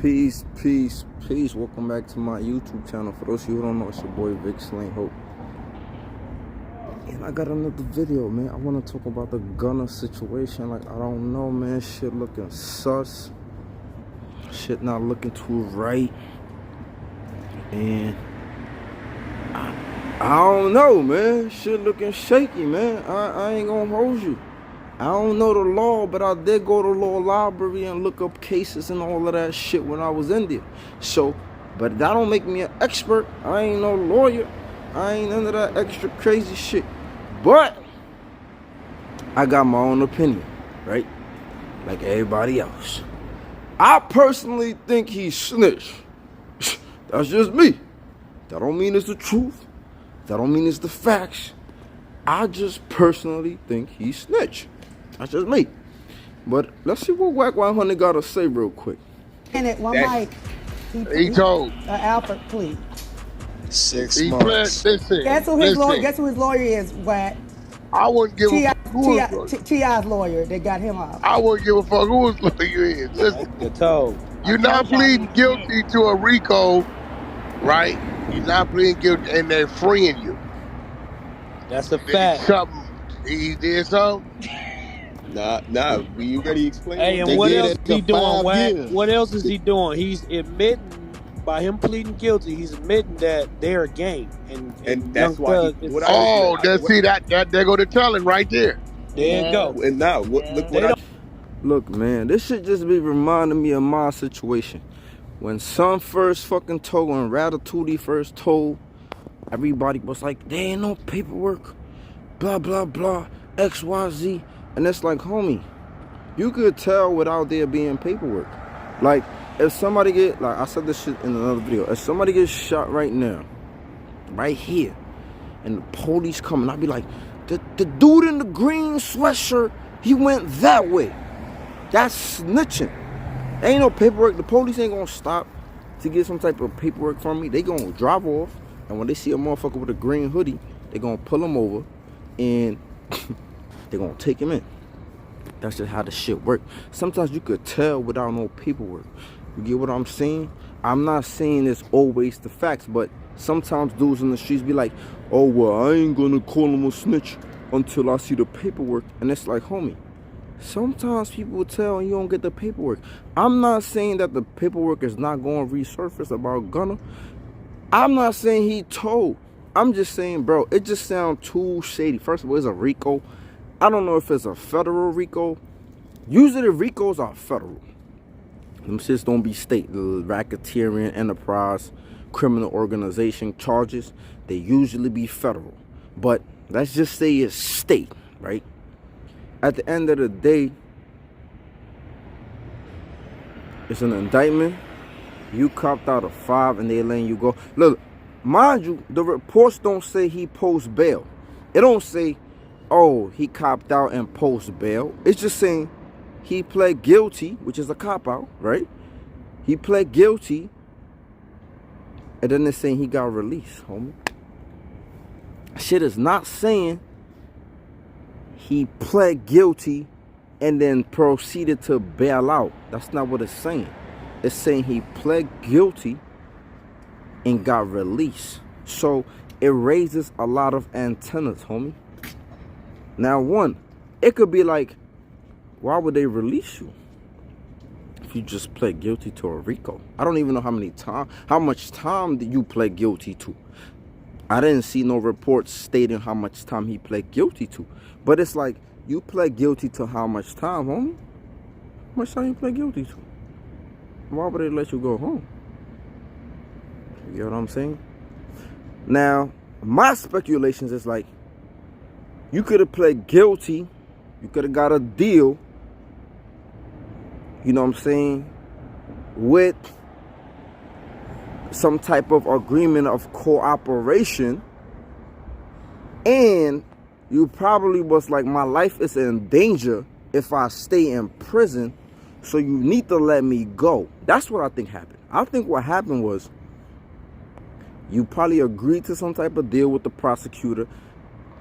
Peace, peace, peace. Welcome back to my YouTube channel. For those of you who don't know, it's your boy Vic Slain Hope. And I got another video, man. I want to talk about the Gunna situation. Like, I don't know, man. Shit looking sus. Shit not looking too right. And I don't know, man. Shit looking shaky, man. I ain't gonna hold you. I don't know the law, but I did go to law library and look up cases and all of that shit when I was in there. So, but that don't make me an expert. I ain't no lawyer. I ain't into that extra crazy shit. But I got my own opinion, right? Like everybody else. I personally think he snitched. That's just me. That don't mean it's the truth. That don't mean it's the facts. I just personally think he snitched. That's just me. But let's see what Wack 100 got to say real quick. And at one mic, he told Alfred plea. 6 months. Listen, guess who his lawyer is, Wack? I wouldn't give a fuck who his lawyer. T.I.'s lawyer that got him off. I wouldn't give a fuck who his lawyer is. Listen, you're not pleading guilty to a RICO, right? You're not pleading guilty, and they're freeing you. That's a fact. He did something. Nah. You ready to explain? Hey, and what else is he doing, Wack? What else is he doing? He's admitting, by him pleading guilty, he's admitting that they're a gang. And that's why. There go the telling right there. There you go. And now, Look, man, this shit just be reminding me of my situation. When Son first fucking told, when Ratatouille first told, everybody was like, there ain't no paperwork, blah, blah, blah, XYZ. And it's like, homie, you could tell without there being paperwork. Like, if somebody get, like I said this shit in another video, if somebody gets shot right now, right here, and the police come, and I'd be like, the dude in the green sweatshirt, he went that way. That's snitching. There ain't no paperwork. The police ain't gonna stop to get some type of paperwork from me. They gonna drive off, and when they see a motherfucker with a green hoodie, they gonna pull him over, and they're gonna take him in. That's just how the shit work. Sometimes you could tell without no paperwork. You get what I'm saying? I'm not saying it's always the facts, but sometimes dudes in the streets be like, oh, well, I ain't gonna call him a snitch until I see the paperwork. And it's like, homie, sometimes people will tell and you don't get the paperwork. I'm not saying that the paperwork is not going to resurface about Gunna. I'm not saying he told. I'm just saying, bro, it just sounds too shady. First of all, it's a RICO. I don't know if it's a federal RICO. Usually the RICOs are federal. Them shits don't be state. The racketeering, enterprise, criminal organization charges, they usually be federal. But let's just say it's state, right? At the end of the day, it's an indictment. You copped out of 5 and they letting you go. Look, mind you, the reports don't say he post bail. It don't say, oh, he copped out and post bail. It's just saying he pled guilty, which is a cop out, right? He pled guilty, and then they're saying he got released, homie. Shit is not saying he pled guilty and then proceeded to bail out. That's not what it's saying. It's saying he pled guilty and got released. So it raises a lot of antennas, homie. Now, one, it could be like, why would they release you if you just pled guilty to a RICO? I don't even know how much time did you pled guilty to. I didn't see no reports stating how much time he pled guilty to. But it's like, you pled guilty to how much time, homie? How much time you pled guilty to? Why would they let you go home? You get what I'm saying? Now, my speculations is like, you could have pled guilty. You could have got a deal. You know what I'm saying? With some type of agreement of cooperation. And you probably was like, my life is in danger if I stay in prison. So you need to let me go. That's what I think happened. I think what happened was you probably agreed to some type of deal with the prosecutor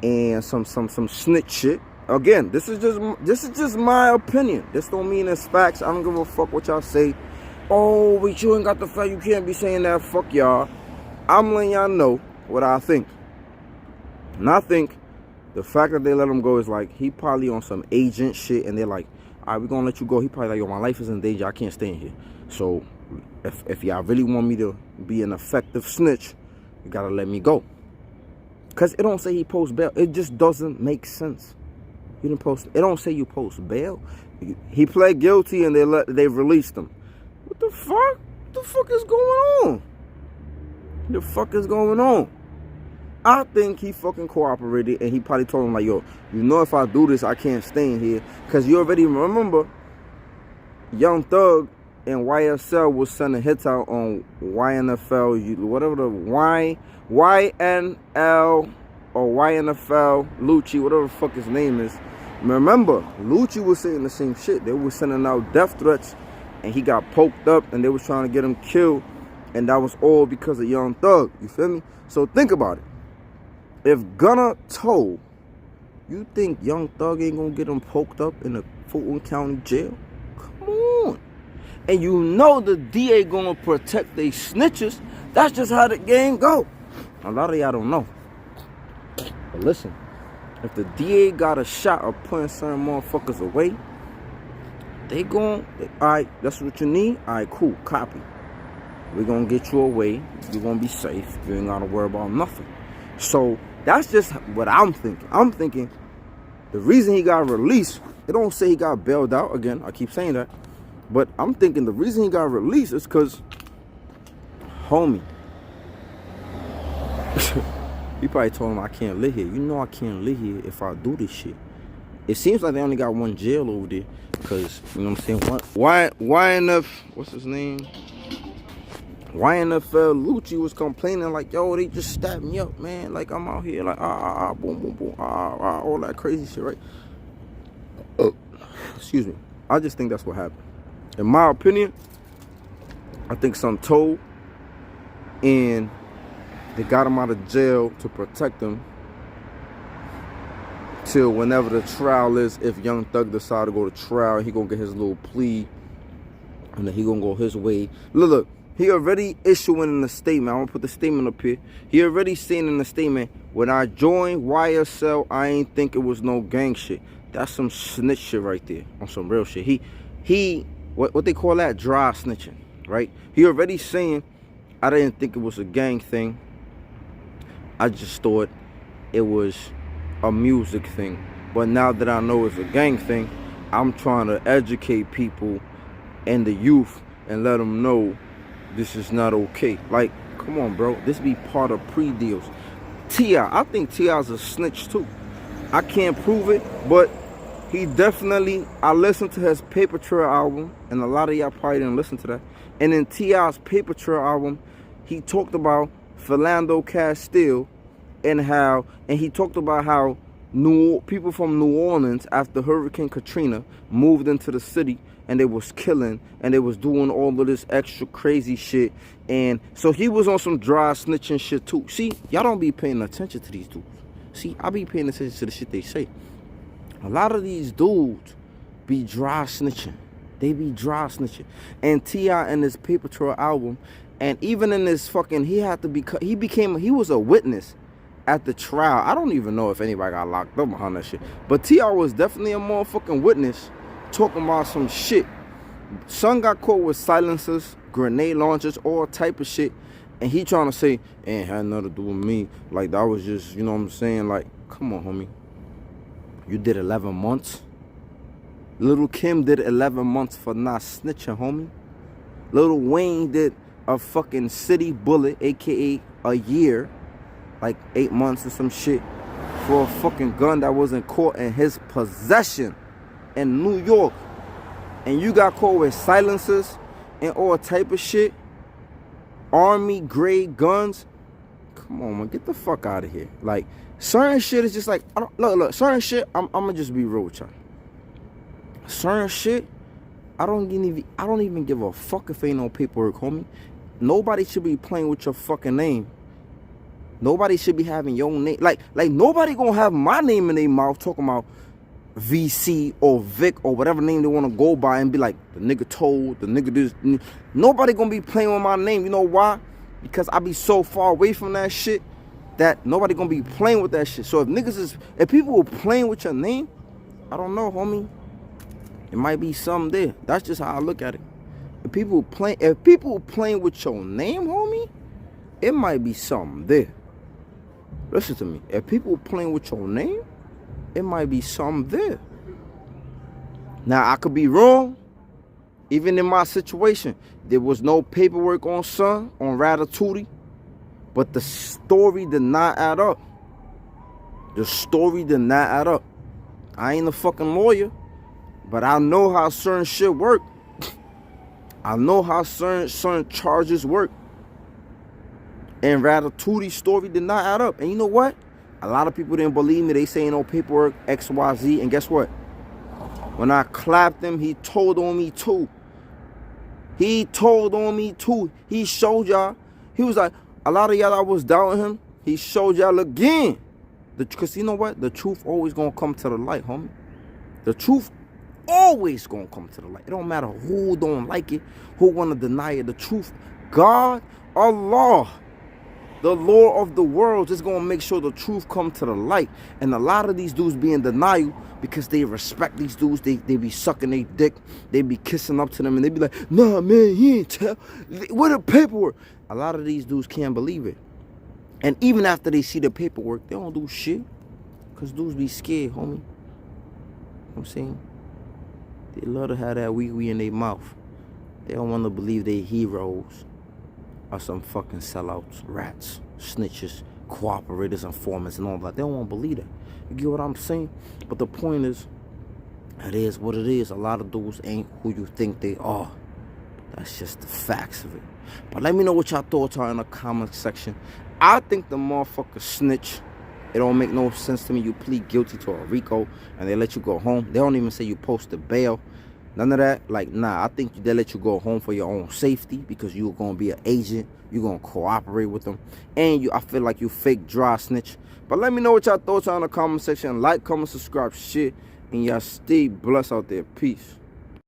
and some snitch shit. Again, this is just my opinion. This don't mean it's facts. I don't give a fuck what y'all say. oh, but you ain't got the fact, you can't be saying that, fuck y'all. I'm letting y'all know what I think. And I think the fact that they let him go is like, he probably on some agent shit, and they're like, all right, we're gonna let you go. He probably like, yo, my life is in danger, I can't stay in here. So if y'all really want me to be an effective snitch, you gotta let me go. Cause it don't say he post bail. It just doesn't make sense. You didn't post. It don't say you post bail. He pled guilty and they released him. What the fuck? What the fuck is going on? The fuck is going on? I think he fucking cooperated, and he probably told him like, yo, you know, if I do this, I can't stay in here. Cause you already remember, Young Thug and YSL was sending hits out on YNFL, whatever the YNL or YNFL, Lucci, whatever the fuck his name is. Remember, Lucci was saying the same shit. They were sending out death threats, and he got poked up, and they was trying to get him killed, and that was all because of Young Thug. You feel me? So think about it. If Gunna told, you think Young Thug ain't gonna get him poked up in the Fulton County jail? Come on. And you know the DA gonna protect they snitches. That's just how the game go. A lot of y'all don't know. But listen, if the DA got a shot of putting certain motherfuckers away, they gon', alright, that's what you need? Alright, cool, copy. We're gonna get you away. You're gonna be safe. You ain't gotta worry about nothing. So that's just what I'm thinking. I'm thinking the reason he got released, it don't say he got bailed out. Again, I keep saying that. But I'm thinking the reason he got released is because, homie, he probably told him, I can't live here. You know I can't live here if I do this shit. It seems like they only got one jail over there. Because, you know what I'm saying? YNF, what's his name? YNFL Lucci was complaining like, yo, they just stabbed me up, man. Like, I'm out here like, boom, boom, boom, all that crazy shit, right? Excuse me. I just think that's what happened. In my opinion, I think some told, and they got him out of jail to protect him till whenever the trial is. If Young Thug decide to go to trial, he gonna get his little plea, and then he gonna go his way. Look, he already issuing a statement. I'm gonna put the statement up here. He already saying in the statement, when I joined YSL, I ain't think it was no gang shit. That's some snitch shit right there, on some real shit. He what they call that? Dry snitching, right? He already saying, I didn't think it was a gang thing. I just thought it was a music thing. But now that I know it's a gang thing, I'm trying to educate people and the youth and let them know this is not okay. Like, come on, bro. This be part of pre-deals. T.I., I think T.I.'s a snitch too. I can't prove it, but he definitely, I listened to his Paper Trail album, and a lot of y'all probably didn't listen to that. And in T.I.'s Paper Trail album, he talked about Philando Castile and he talked about how people from New Orleans after Hurricane Katrina moved into the city, and they was killing, and they was doing all of this extra crazy shit. And so he was on some dry snitching shit too. See, y'all don't be paying attention to these dudes. See, I be paying attention to the shit they say. A lot of these dudes be dry snitching. They be dry snitching. And T.I. in his Paper Trail album, and even in this fucking, he was a witness at the trial. I don't even know if anybody got locked up behind that shit. But T.I. was definitely a motherfucking witness talking about some shit. Son got caught with silencers, grenade launchers, all type of shit. And he trying to say, it ain't had nothing to do with me. Like, that was just, you know what I'm saying? Like, come on, homie. You did 11 months. Little Kim did 11 months for not snitching, homie. Lil Wayne did a fucking city bullet, a.k.a. a year. Like 8 months or some shit. For a fucking gun that wasn't caught in his possession in New York. And you got caught with silencers and all type of shit. Army grade guns. Come on, man, get the fuck out of here. Like, certain shit is just like, look, certain shit, I'm gonna just be real with y'all. Certain shit, I don't even give a fuck if ain't no paperwork, homie. Nobody should be playing with your fucking name. Nobody should be having your name. Like nobody gonna have my name in their mouth talking about, VC or Vic or whatever name they want to go by and be like, the nigga told, the nigga this. Nobody gonna be playing with my name. You know why? Because I be so far away from that shit that nobody gonna be playing with that shit. So if people were playing with your name, I don't know, homie. It might be something there. That's just how I look at it. If people playing with your name, homie, it might be something there. Listen to me. If people playing with your name, it might be something there. Now, I could be wrong. Even in my situation, there was no paperwork on son, on Ratatouille, but the story did not add up. The story did not add up. I ain't a fucking lawyer, but I know how certain shit work. I know how certain charges work. And Ratatouille's story did not add up. And you know what? A lot of people didn't believe me. They say no paperwork, X, Y, Z. And guess what? When I clapped him, he told on me too. He told on me too. He showed y'all. He was like, a lot of y'all that was doubting him, he showed y'all again. Because you know what? The truth always gonna come to the light, homie. The truth always gonna come to the light. It don't matter who don't like it, who wanna deny it. The truth, God, Allah, the Lord of the world, is gonna make sure the truth come to the light. And a lot of these dudes be in denial because they respect these dudes. They be sucking their dick. They be kissing up to them and they be like, nah, man, he ain't tell. What the paperwork? A lot of these dudes can't believe it. And even after they see the paperwork, they don't do shit. Because dudes be scared, homie. You know what I'm saying? They love to have that wee-wee in their mouth. They don't want to believe they heroes are some fucking sellouts, rats, snitches, cooperators, informants, and all that. They don't want to believe that. You get what I'm saying? But the point is, it is what it is. A lot of dudes ain't who you think they are. That's just the facts of it. But let me know what y'all thoughts are in the comment section. I think the motherfucker snitch. It don't make no sense to me. You plead guilty to a RICO and they let you go home. They don't even say you posted bail. None of that. Like, nah, I think they let you go home for your own safety because you're going to be an agent. You're going to cooperate with them. And I feel like you fake dry snitch. But let me know what y'all thoughts are in the comment section. Like, comment, subscribe, shit. And y'all stay blessed out there. Peace.